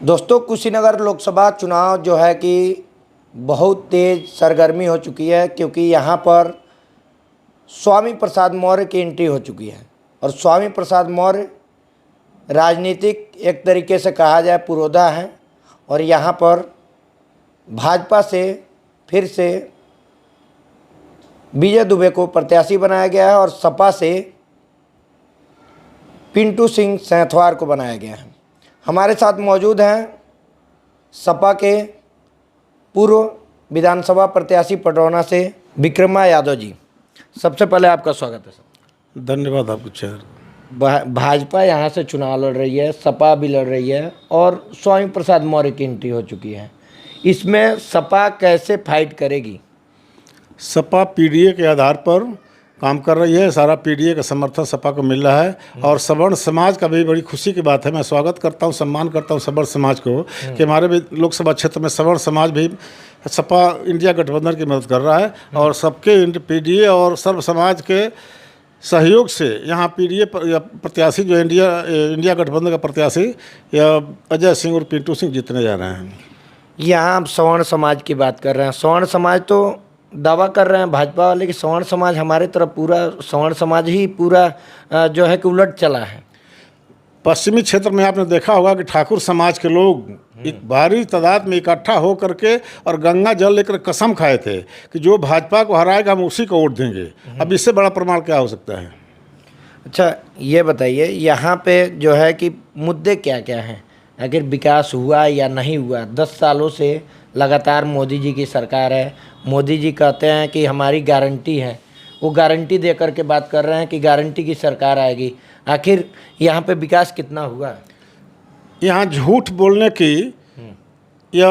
दोस्तों, कुशीनगर लोकसभा चुनाव जो है कि बहुत तेज़ सरगर्मी हो चुकी है, क्योंकि यहाँ पर स्वामी प्रसाद मौर्य की एंट्री हो चुकी है। और स्वामी प्रसाद मौर्य राजनीतिक एक तरीके से कहा जाए पुरोधा हैं, और यहाँ पर भाजपा से फिर से विजय दुबे को प्रत्याशी बनाया गया है और सपा से पिंटू सिंह सेंथवार को बनाया गया है। हमारे साथ मौजूद हैं सपा के पूर्व विधानसभा प्रत्याशी पटरौना से विक्रमा यादव जी। सबसे पहले आपका स्वागत है सर। धन्यवाद आपको चेयर। भाजपा यहाँ से चुनाव लड़ रही है, सपा भी लड़ रही है और स्वामी प्रसाद मौर्य की एंट्री हो चुकी है। इसमें सपा कैसे फाइट करेगी? सपा पीडीए के आधार पर काम कर रही है। सारा पीडीए का समर्थन सपा को मिल रहा है और सवर्ण समाज का भी बड़ी खुशी की बात है। मैं स्वागत करता हूं, सम्मान करता हूं सवर्ण समाज को कि हमारे भी लोकसभा क्षेत्र में सवर्ण समाज भी सपा इंडिया गठबंधन की मदद कर रहा है और सबके पीडीए और सर्व समाज के सहयोग से यहाँ पीडीए प्रत्याशी जो इंडिया गठबंधन का प्रत्याशी या अजय सिंह और पिंटू सिंह जीतने जा रहे हैं। यहाँ आप सवर्ण समाज की बात कर रहे हैं। सवर्ण समाज तो दावा कर रहे हैं भाजपा वाले कि सवर्ण समाज हमारे तरफ पूरा सवर्ण समाज ही पूरा जो है कि उलट चला है। पश्चिमी क्षेत्र में आपने देखा होगा कि ठाकुर समाज के लोग एक भारी तादाद में इकट्ठा हो करके और गंगा जल लेकर कसम खाए थे कि जो भाजपा को हराएगा हम उसी को वोट देंगे। अब इससे बड़ा प्रमाण क्या हो सकता है? अच्छा, ये बताइए यहाँ पे जो है कि मुद्दे क्या क्या हैं? अगर विकास हुआ या नहीं हुआ? 10 सालों से लगातार मोदी जी की सरकार है। मोदी जी कहते हैं कि हमारी गारंटी है, वो गारंटी दे करके बात कर रहे हैं कि गारंटी की सरकार आएगी। आखिर यहाँ पे विकास कितना हुआ? यहाँ झूठ बोलने की या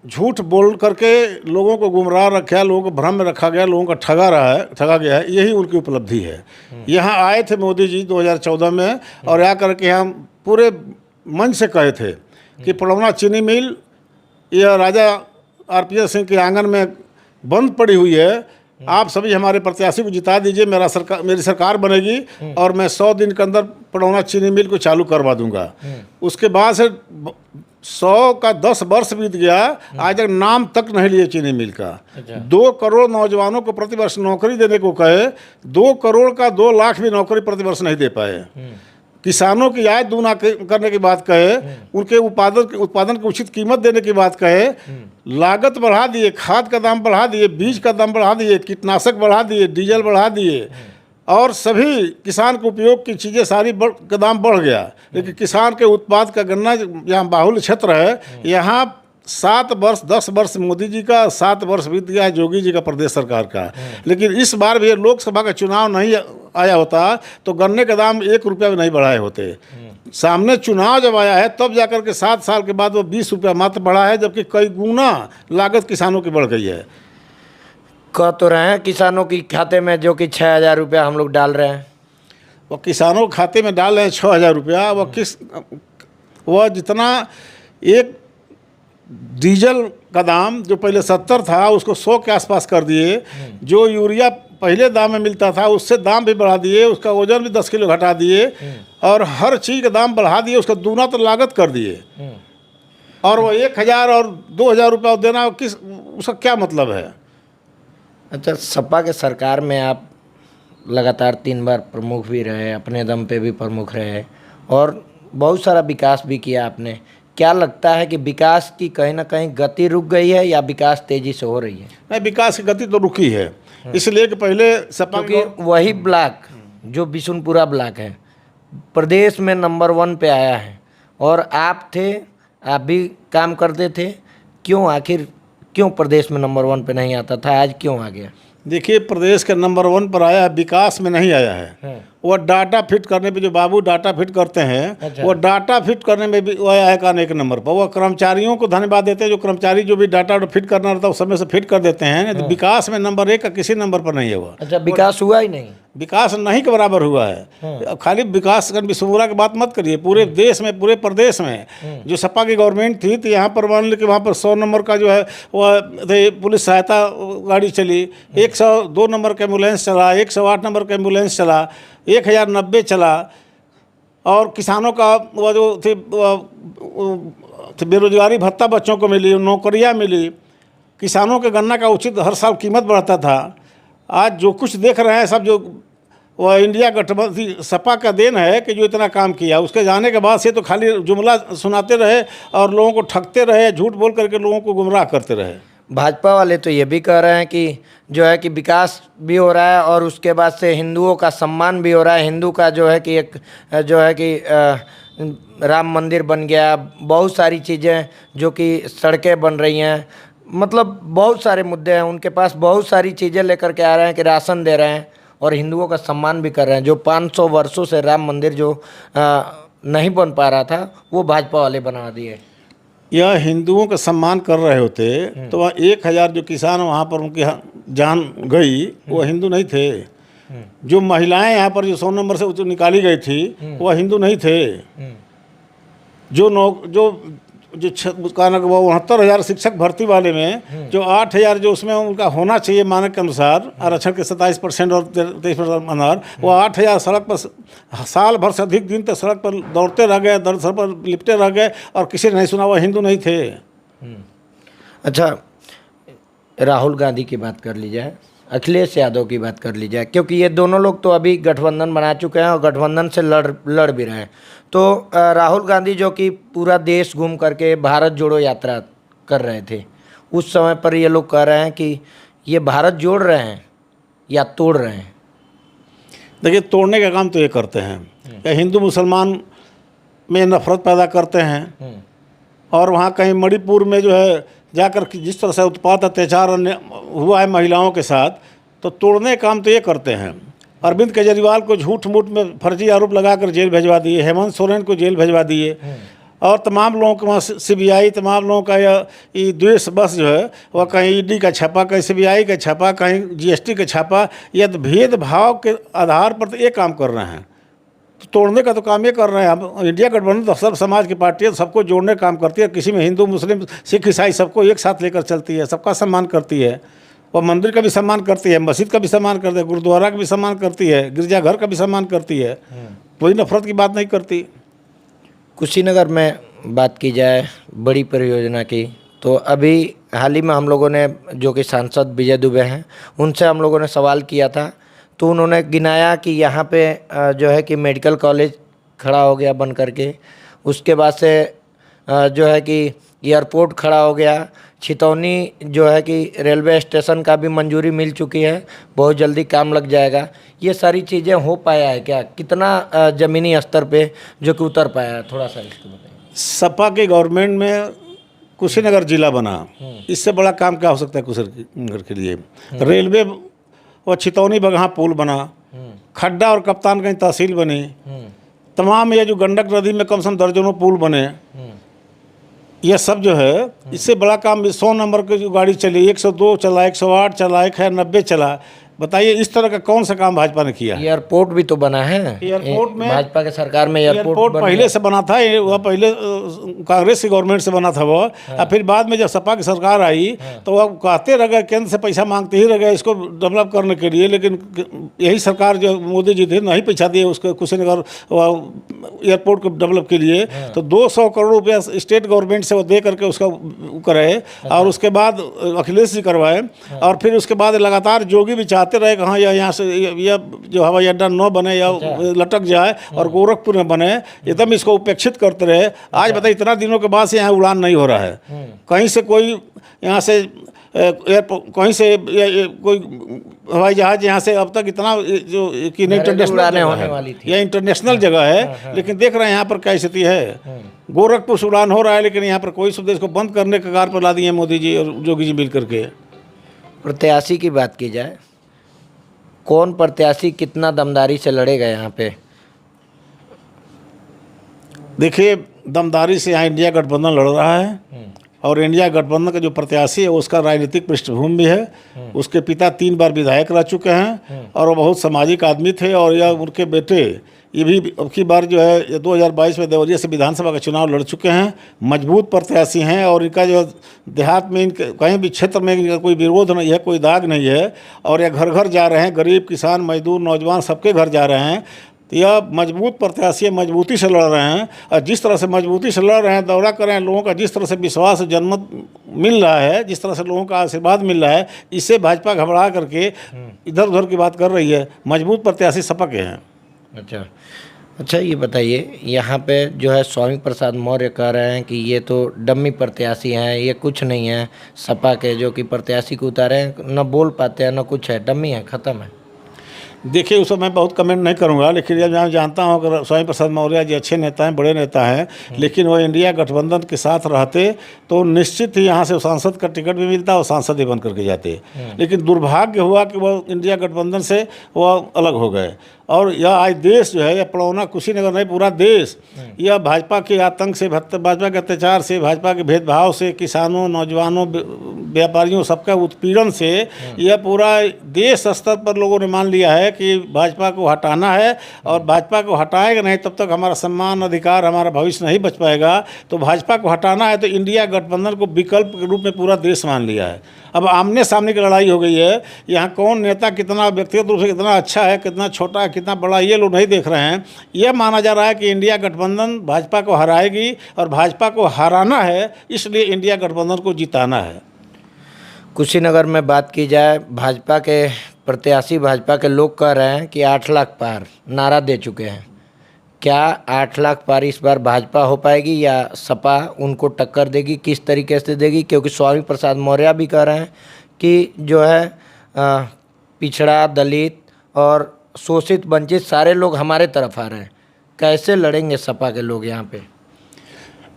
झूठ बोल करके लोगों को गुमराह रखा, लोगों को भ्रम में रखा गया, लोगों का ठगा गया है, यही उनकी उपलब्धि है। यहाँ आए थे मोदी जी 2014 में और आ करके हम पूरे मंच से कहे थे कि पटरौना चीनी मिल यह राजा आरपीएस सिंह के आंगन में बंद पड़ी हुई है। आप सभी हमारे प्रत्याशी को जिता दीजिए, मेरी सरकार बनेगी और मैं 100 दिन के अंदर पटरौना चीनी मिल को चालू करवा दूंगा। उसके बाद से 100 का 10 वर्ष बीत गया, आज तक नाम तक नहीं लिए चीनी मिल का। 2 करोड़ नौजवानों को प्रतिवर्ष नौकरी देने को कहे, 2 करोड़ का 2 लाख भी नौकरी प्रतिवर्ष नहीं दे पाए। किसानों की आय दूना करने की बात कहे, उनके उत्पादन की उचित कीमत देने की बात कहे, लागत बढ़ा दिए, खाद का दाम बढ़ा दिए, बीज का दाम बढ़ा दिए, कीटनाशक बढ़ा दिए, डीजल बढ़ा दिए और सभी किसान के उपयोग की चीज़ें सारी का दाम बढ़ गया। लेकिन किसान के उत्पाद का गन्ना यहाँ बाहुल्य क्षेत्र है, यहाँ 7 वर्ष 10 वर्ष मोदी जी का, 7 वर्ष बीत गया है योगी जी का प्रदेश सरकार का। लेकिन इस बार भी लोकसभा का चुनाव नहीं आया होता तो गन्ने का दाम 1 रुपया भी नहीं बढ़ाए होते। सामने चुनाव जब आया है तब जाकर के 7 साल के बाद वो 20 रुपया मात्र बढ़ा है, जबकि कई गुना लागत किसानों की बढ़ गई है। कह तो रहे हैं किसानों की खाते में जो कि 6,000 रुपया हम लोग डाल रहे हैं। वो किसानों के खाते में डाल रहे हैं 6,000 रुपया। वह जितना एक डीजल का दाम जो पहले 70 था उसको 100 के आसपास कर दिए। जो यूरिया पहले दाम में मिलता था उससे दाम भी बढ़ा दिए, उसका वजन भी 10 किलो घटा दिए और हर चीज़ का दाम बढ़ा दिए, उसका दूना तो लागत कर दिए। और वो 1,000 और 2,000 रुपया देना उसका क्या मतलब है? अच्छा, सपा के सरकार में आप लगातार 3 बार प्रमुख भी रहे, अपने दम पे भी प्रमुख रहे और बहुत सारा विकास भी किया आपने। क्या लगता है कि विकास की कहीं ना कहीं गति रुक गई है या विकास तेजी से हो रही है? नहीं, विकास की गति तो रुकी है, इसलिए कि पहले सपा क्योंकि वही ब्लॉक जो बिशुनपुरा ब्लॉक है प्रदेश में नंबर 1 पे आया है और आप थे, आप भी काम करते थे। क्यों प्रदेश में नंबर 1 पे नहीं आता था, आज क्यों आ गया? देखिए, प्रदेश के नंबर 1 पर आया है, विकास में नहीं आया है। वो डाटा फिट करने पे जो बाबू डाटा फिट करते हैं, अच्छा। वो डाटा फिट करने में भी वो आया है कहाँ 1 नंबर पर। वो कर्मचारियों को धन्यवाद देते हैं, जो कर्मचारी जो भी डाटा फिट करना रहता है उस समय से फिट कर देते हैं। तो विकास में नंबर 1 का किसी नंबर पर नहीं है वो। अच्छा, विकास हुआ ही नहीं? विकास नहीं के बराबर हुआ है। अब खाली विकास बिशुनपुरा की बात मत करिए, पूरे देश में, पूरे प्रदेश में जो सपा की गवर्नमेंट थी तो यहाँ पर मान ली कि वहाँ पर 100 नंबर का जो है वो पुलिस सहायता गाड़ी चली, 102 नंबर का एम्बुलेंस चला, 108 नंबर का एम्बुलेंस चला, 1090 चला। और किसानों का वो जो थी बेरोजगारी भत्ता बच्चों को मिली, नौकरियां मिली, किसानों के गन्ना का उचित हर साल कीमत बढ़ता था। आज जो कुछ देख रहे हैं सब जो वह इंडिया गठबंधन सपा का देन है कि जो इतना काम किया। उसके जाने के बाद से तो खाली जुमला सुनाते रहे और लोगों को ठगते रहे, झूठ बोल करके लोगों को गुमराह करते रहे। भाजपा वाले तो ये भी कह रहे हैं कि जो है कि विकास भी हो रहा है और उसके बाद से हिंदुओं का सम्मान भी हो रहा है। हिंदू का जो है कि एक जो है कि राम मंदिर बन गया, बहुत सारी चीज़ें जो कि सड़कें बन रही हैं, मतलब बहुत सारे मुद्दे हैं उनके पास। बहुत सारी चीज़ें लेकर के आ रहे हैं कि राशन दे रहे हैं और हिंदुओं का सम्मान भी कर रहे हैं। जो 500 वर्षों से राम मंदिर जो नहीं बन पा रहा था वो भाजपा वाले बना दिए। यह हिंदुओं का सम्मान कर रहे होते तो वह 1000 जो किसान वहाँ पर उनकी जान गई वो हिंदू नहीं थे। जो महिलाएं यहाँ पर जो 100 नंबर से जो निकाली गई थी वह हिंदू नहीं थे। जो 69,000 शिक्षक भर्ती वाले में जो 8,000 जो उसमें उनका होना चाहिए मानक के अनुसार आरक्षण के 27% और 23% अनुसार, वो 8,000 सड़क पर साल भर से अधिक दिन तक सड़क पर दौड़ते रह गए, दर सर पर लिपटे रह गए और किसी ने नहीं सुना। वो हिंदू नहीं थे। अच्छा, राहुल गांधी की बात कर ली जाए, अखिलेश यादव की बात कर ली जाए, क्योंकि ये दोनों लोग तो अभी गठबंधन बना चुके हैं और गठबंधन से लड़ भी रहे हैं। तो राहुल गांधी जो कि पूरा देश घूम करके भारत जोड़ो यात्रा कर रहे थे, उस समय पर ये लोग कह रहे हैं कि ये भारत जोड़ रहे हैं या तोड़ रहे हैं। देखिए, तोड़ने का काम तो ये करते हैं या हिंदू मुसलमान में नफरत पैदा करते हैं। और वहाँ कहीं मणिपुर में जो है जाकर जिस तरह से उत्पात अत्याचार हुआ है महिलाओं के साथ, तो तोड़ने का काम तो ये करते हैं। अरविंद केजरीवाल को झूठ मूठ में फर्जी आरोप लगाकर जेल भेजवा दिए, हेमंत सोरेन को जेल भेजवा दिए और तमाम लोगों के वहाँ CBI, तमाम लोगों का ये द्वेष बस जो है वह कहीं ED का छापा, कहीं CBI का छापा, कहीं GST का छापा। यह भेदभाव के आधार पर तो ये काम कर रहे हैं। तो तोड़ने का तो काम ये कर रहे हैं। हम इंडिया गठबंधन तो सब समाज की पार्टी है, सबको जोड़ने का काम करती है। किसी में हिंदू मुस्लिम सिख ईसाई सबको एक साथ लेकर चलती है, सबका सम्मान करती है। वह मंदिर का भी सम्मान करती है, मस्जिद का भी सम्मान करती है, गुरुद्वारा का भी सम्मान करती है, गिरजाघर का भी सम्मान करती है। कोई नफरत की बात नहीं करती। कुशीनगर में बात की जाए बड़ी परियोजना की, तो अभी हाल ही में हम लोगों ने जो कि सांसद विजय दुबे हैं उनसे हम लोगों ने सवाल किया था, तो उन्होंने गिनाया कि यहाँ पे जो है कि मेडिकल कॉलेज खड़ा हो गया बन करके, उसके बाद से जो है कि एयरपोर्ट खड़ा हो गया, छितौनी जो है कि रेलवे स्टेशन का भी मंजूरी मिल चुकी है, बहुत जल्दी काम लग जाएगा। ये सारी चीज़ें हो पाया है क्या? कितना ज़मीनी स्तर पे जो कि उतर पाया है? थोड़ा सा इसको बताइए। सपा की गवर्नमेंट में कुशीनगर जिला बना, इससे बड़ा काम क्या हो सकता है कुशीनगर के लिए? रेलवे और छितौनी बगहा पुल बना, खड्डा और कप्तानगंज तहसील बनी, तमाम ये जो गंडक नदी में कम से कम दर्जनों पुल बने। यह सब जो है, इससे बड़ा काम 100 नंबर की जो गाड़ी चली, 102 चला, 108 चला, 190 चला। बताइए इस तरह का कौन सा काम भाजपा ने किया? एयरपोर्ट भी तो बना है। एयरपोर्ट में भाजपा के सरकार में एयरपोर्ट पहले से बना था। वह पहले कांग्रेस की गवर्नमेंट से बना था वो। और फिर बाद में जब सपा की सरकार आई तो वह कहते रह गए, केंद्र से पैसा मांगते ही रह गए इसको डेवलप करने के लिए, लेकिन यही सरकार जो मोदी जी थे नहीं पैसा दिए उसको कुशीनगर एयरपोर्ट को डेवलप के लिए। तो 200 करोड़ रुपया स्टेट गवर्नमेंट से वो दे करके उसका करे और उसके बाद अखिलेश जी करवाए। और फिर उसके बाद लगातार जोगी भी चाहते रहे कि हाँ यहाँ से यह जो हवाई अड्डा न बने या लटक जाए और गोरखपुर में बने, एकदम इसको उपेक्षित करते रहे। आज बताइए इतना दिनों के बाद से यहाँ उड़ान नहीं हो रहा है। कहीं से कोई यहाँ से कहीं से कोई हवाई जहाज यहाँ से अब तक इतना जो कि इंटरनेशनल होने वाली थी, यह इंटरनेशनल जगह है। लेकिन देख रहे हैं यहाँ पर क्या स्थिति है। गोरखपुर से उड़ान हो रहा है लेकिन यहाँ पर कोई सुविधा, इसको बंद करने के कगार पर ला दिए मोदी जी और जोगी जी मिल करके। प्रत्याशी की बात की जाए, कौन प्रत्याशी कितना दमदारी से लड़ेगा यहाँ पे? देखिए, दमदारी से यहाँ इंडिया गठबंधन लड़ रहा है और इंडिया गठबंधन का जो प्रत्याशी है उसका राजनीतिक पृष्ठभूमि भी है। उसके पिता 3 बार विधायक रह चुके हैं और वो बहुत सामाजिक आदमी थे। और यह उनके बेटे ये भी अब की बार जो है 2022 में देवरिया से विधानसभा का चुनाव लड़ चुके हैं। मजबूत प्रत्याशी हैं और इनका जो देहात में इनके कहीं भी क्षेत्र में इनका कोई विरोध नहीं है, कोई दाग नहीं है। और यह घर घर जा रहे हैं, गरीब किसान मजदूर नौजवान सबके घर जा रहे हैं। तो यह मजबूत प्रत्याशी मजबूती से लड़ रहे हैं, और जिस तरह से मजबूती से लड़ रहे हैं, दौरा कर रहे हैं, लोगों का जिस तरह से विश्वास जनमत मिल रहा है, जिस तरह से लोगों का आशीर्वाद मिल रहा है, इससे भाजपा घबरा करके इधर उधर की बात कर रही है। मजबूत प्रत्याशी सपा के हैं। अच्छा ये बताइए, यहाँ पे जो है स्वामी प्रसाद मौर्य कह रहे हैं कि ये तो डम्मी प्रत्याशी हैं, ये कुछ नहीं है, सपा के जो कि प्रत्याशी को उतारे हैं, न बोल पाते हैं न कुछ है, डम्मी है, ख़त्म है। देखिए उस पर मैं बहुत कमेंट नहीं करूंगा, लेकिन जब मैं जानता हूं कि स्वामी प्रसाद मौर्य जी अच्छे नेता हैं, बड़े नेता हैं, लेकिन वो इंडिया गठबंधन के साथ रहते तो निश्चित ही यहाँ से सांसद का टिकट भी मिलता और सांसद ही बन करके जाते। लेकिन दुर्भाग्य हुआ कि वो इंडिया गठबंधन से वो अलग हो गए, और यह आज देश जो है, यह पड़ौना कुशीनगर नहीं, पूरा देश यह भाजपा के आतंक से, भाजपा के अत्याचार से, भाजपा के भेदभाव से, किसानों, नौजवानों, व्यापारियों, सबका उत्पीड़न से यह पूरा देश स्तर पर लोगों ने मान लिया है कि भाजपा को हटाना है, और भाजपा को हटाएगा नहीं तब तक हमारा सम्मान, अधिकार, हमारा भविष्य नहीं बच पाएगा। तो भाजपा को हटाना है तो इंडिया गठबंधन को विकल्प के रूप में पूरा देश मान लिया है। अब आमने सामने की लड़ाई हो गई है। यहाँ कौन नेता कितना व्यक्तिगत रूप से कितना अच्छा है, कितना छोटा है, कितना बड़ा, ये लोग नहीं देख रहे हैं। यह माना जा रहा है कि इंडिया गठबंधन भाजपा को हराएगी, और भाजपा को हराना है, इसलिए इंडिया गठबंधन को जिताना है। कुशीनगर में बात की जाए, भाजपा के प्रत्याशी, भाजपा के लोग कह रहे हैं कि 8 लाख पार नारा दे चुके हैं। क्या 8 लाख पार इस बार भाजपा हो पाएगी या सपा उनको टक्कर देगी, किस तरीके से देगी? क्योंकि स्वामी प्रसाद मौर्य भी कह रहे हैं कि जो है पिछड़ा, दलित और शोषित, वंचित सारे लोग हमारे तरफ आ रहे हैं। कैसे लड़ेंगे सपा के लोग यहाँ पे?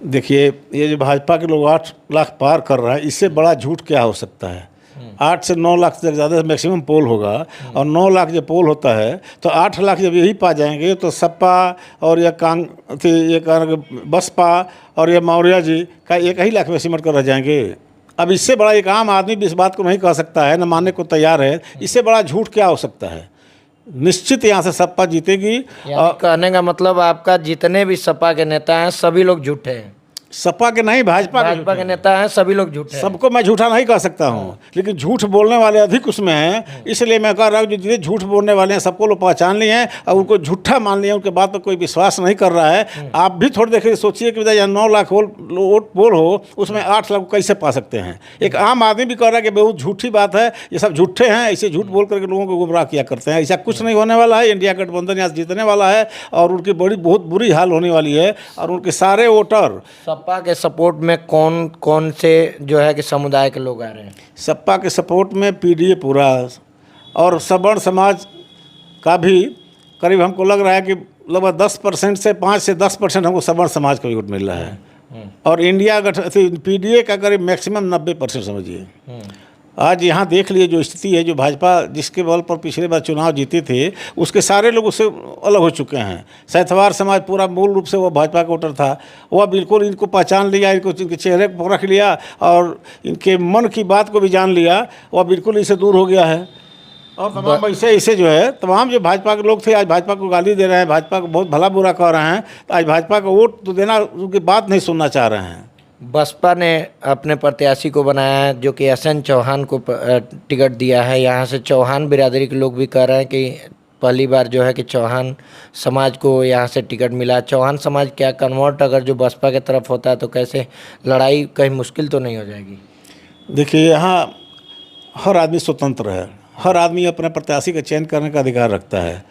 देखिए, ये जो भाजपा के लोग 8 लाख पार कर रहा है, इससे बड़ा झूठ क्या हो सकता है? 8 से 9 लाख तक ज़्यादा मैक्सिमम पोल होगा, और 9 लाख जब पोल होता है तो 8 लाख जब यही पा जाएंगे तो सपा और ये बसपा और ये मौर्य जी का 1 ही लाख में सिमट कर रह जाएंगे। अब इससे बड़ा एक आम आदमी भी इस बात को नहीं कह सकता है, न मानने को तैयार है। इससे बड़ा झूठ क्या हो सकता है? निश्चित यहाँ से सपा जीतेगी। कहने का मतलब आपका जितने भी सपा के नेता हैं सभी लोग झूठे हैं? सपा के नहीं, भाजपा के नेता हैं सभी लोग झूठे हैं। सबको मैं झूठा नहीं कह सकता हूँ, लेकिन झूठ बोलने वाले अधिक उसमें हैं। इसलिए मैं कह रहा हूँ जो जितने झूठ बोलने वाले हैं सबको लोग पहचान लिए हैं और उनको झूठा मान लिया, उनके बात पर कोई विश्वास नहीं कर रहा है। आप भी थोड़ी देखिए, सोचिए कि यहाँ 9 लाख वोट पोल हो, उसमें 8 लाख कैसे पा सकते हैं? एक आम आदमी भी कह रहा है कि बहुत झूठी बात है, ये सब झूठे हैं, ऐसे झूठ बोल करके लोगों को गुमराह किया करते हैं। ऐसा कुछ नहीं होने वाला है। इंडिया गठबंधन यहाँ जीतने वाला है और उनकी बहुत बुरी हाल होने वाली है, और उनके सारे वोटर सपा के सपोर्ट में कौन कौन से जो है कि समुदाय के लोग आ रहे हैं? सपा के सपोर्ट में पीडीए पूरा, और सवर्ण समाज का भी करीब हमको लग रहा है कि लगभग 10% से 5 से 10% हमको सवर्ण समाज का वोट मिल रहा है। और इंडिया पीडीए का करीब मैक्सिमम 90% समझिए। आज यहाँ देख लिए जो स्थिति है, जो भाजपा जिसके बल पर पिछले बार चुनाव जीते थे, उसके सारे लोग उससे अलग हो चुके हैं। सैथवार समाज पूरा मूल रूप से वो भाजपा का वोटर था, वह बिल्कुल इनको पहचान लिया, इनको इनके चेहरे को रख लिया और इनके मन की बात को भी जान लिया, वह बिल्कुल इससे दूर हो गया है। और तमाम ऐसे जो है, तमाम जो भाजपा के लोग थे आज भाजपा को गाली दे रहे हैं, भाजपा को बहुत भला बुरा कह रहे हैं, तो आज भाजपा का वोट तो देना, उनकी बात नहीं सुनना चाह रहे हैं। बसपा ने अपने प्रत्याशी को बनाया है जो कि एसएन चौहान को टिकट दिया है। यहाँ से चौहान बिरादरी के लोग भी कह रहे हैं कि पहली बार जो है कि चौहान समाज को यहाँ से टिकट मिला। चौहान समाज क्या कन्वर्ट अगर जो बसपा की तरफ होता है तो कैसे लड़ाई कहीं मुश्किल तो नहीं हो जाएगी? देखिए, यहाँ हर आदमी स्वतंत्र है, हर आदमी अपने प्रत्याशी का चयन करने का अधिकार रखता है।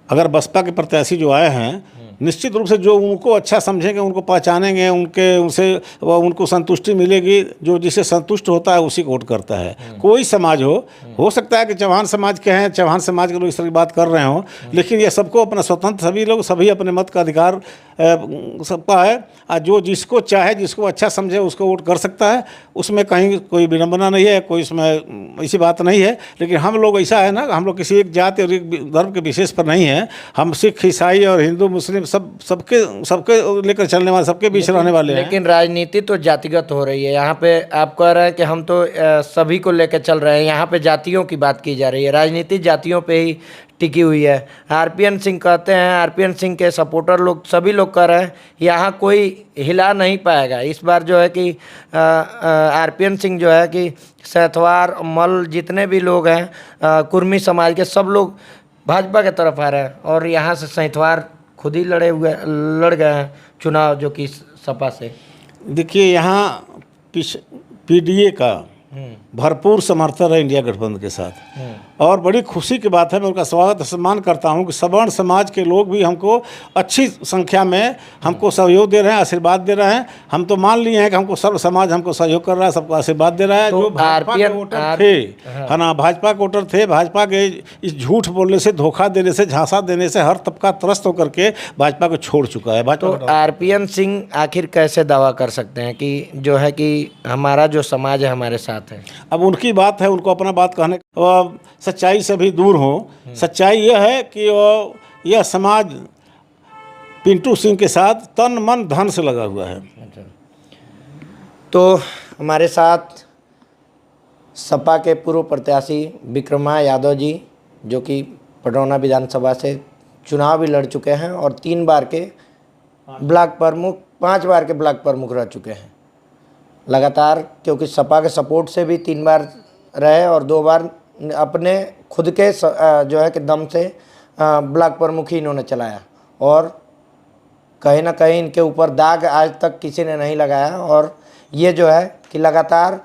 अगर बसपा के प्रत्याशी जो आए हैं, निश्चित रूप से जो उनको अच्छा समझेंगे, उनको पहचानेंगे, उनको संतुष्टि मिलेगी। जो जिसे संतुष्ट होता है उसी को वोट करता है। कोई समाज हो सकता है कि चौहान समाज के हैं, चौहान समाज के लोग इस तरह की बात कर रहे हों, लेकिन ये सबको अपना स्वतंत्र, सभी अपने मत का अधिकार सबका है। और जो जिसको चाहे, जिसको अच्छा समझे उसको वोट कर सकता है। उसमें कहीं कोई विडम्बना नहीं है, कोई इसमें ऐसी बात नहीं है। लेकिन हम लोग ऐसा है ना, हम लोग किसी एक जाति और एक धर्म के विशेष पर नहीं है। हम सिख, ईसाई और हिंदू, मुस्लिम सबके लेकर चलने वाले, सबके बीच रहने वाले हैं। लेकिन राजनीति तो जातिगत हो रही है। यहाँ पे आप कह रहे हैं कि हम तो सभी को लेकर चल रहे हैं, यहाँ पे जातियों की बात की जा रही है। राजनीति जातियों पे ही टिकी हुई है। आरपीएन सिंह कहते हैं, आरपीएन सिंह के सपोर्टर लोग सभी लोग कह रहे हैं यहाँ कोई हिला नहीं पाएगा। इस बार जो है कि आरपीएन सिंह जो है कि सैथवार, मल जितने भी लोग हैं, कुर्मी समाज के सब लोग भाजपा की तरफ आ रहे हैं और यहाँ से सैतवार खुद ही लड़ गए हैं चुनाव, जो कि सपा से। देखिए, यहाँ पीडीए का भरपूर समर्थन है इंडिया गठबंधन के साथ, और बड़ी खुशी की बात है। मैं उनका स्वागत सम्मान करता हूँ कि सवर्ण समाज के लोग भी हमको अच्छी संख्या में हमको सहयोग दे रहे हैं, आशीर्वाद दे रहे हैं। हम तो मान लिए हैं कि हमको सर्व समाज हमको सहयोग कर रहा है, सबको आशीर्वाद दे रहा है। तो जो भाजपा के वोटर थे, है ना, भाजपा के वोटर थे, भाजपा के इस झूठ बोलने से, धोखा देने से, झांसा देने से हर तबका त्रस्त होकर के भाजपा को छोड़ चुका है। तो आरपीएन सिंह आखिर कैसे दावा कर सकते हैं कि जो है कि हमारा जो समाज है हमारे साथ है? अब उनकी बात है, उनको अपना बात कहने, सच्चाई से भी दूर हो। सच्चाई यह है कि यह समाज पिंटू सिंह के साथ तन मन धन से लगा हुआ है। तो हमारे साथ सपा के पूर्व प्रत्याशी विक्रमा यादव जी, जो कि पडरौना विधानसभा से चुनाव भी लड़ चुके हैं और 3 बार के ब्लॉक प्रमुख, 5 बार के ब्लॉक प्रमुख रह चुके हैं लगातार, क्योंकि सपा के सपोर्ट से भी 3 बार रहे और 2 बार अपने खुद के जो है कि दम से ब्लॉक प्रमुख ही इन्होंने चलाया। और कहीं ना कहीं इनके ऊपर दाग आज तक किसी ने नहीं लगाया, और ये जो है कि लगातार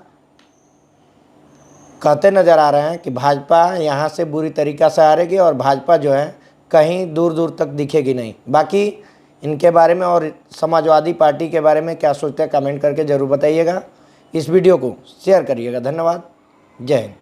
कहते नज़र आ रहे हैं कि भाजपा यहाँ से बुरी तरीक़ा से हारेगी और भाजपा जो है कहीं दूर दूर तक दिखेगी नहीं। बाकी इनके बारे में और समाजवादी पार्टी के बारे में क्या सोचते हैं कमेंट करके ज़रूर बताइएगा। इस वीडियो को शेयर करिएगा। धन्यवाद। जय हिंद।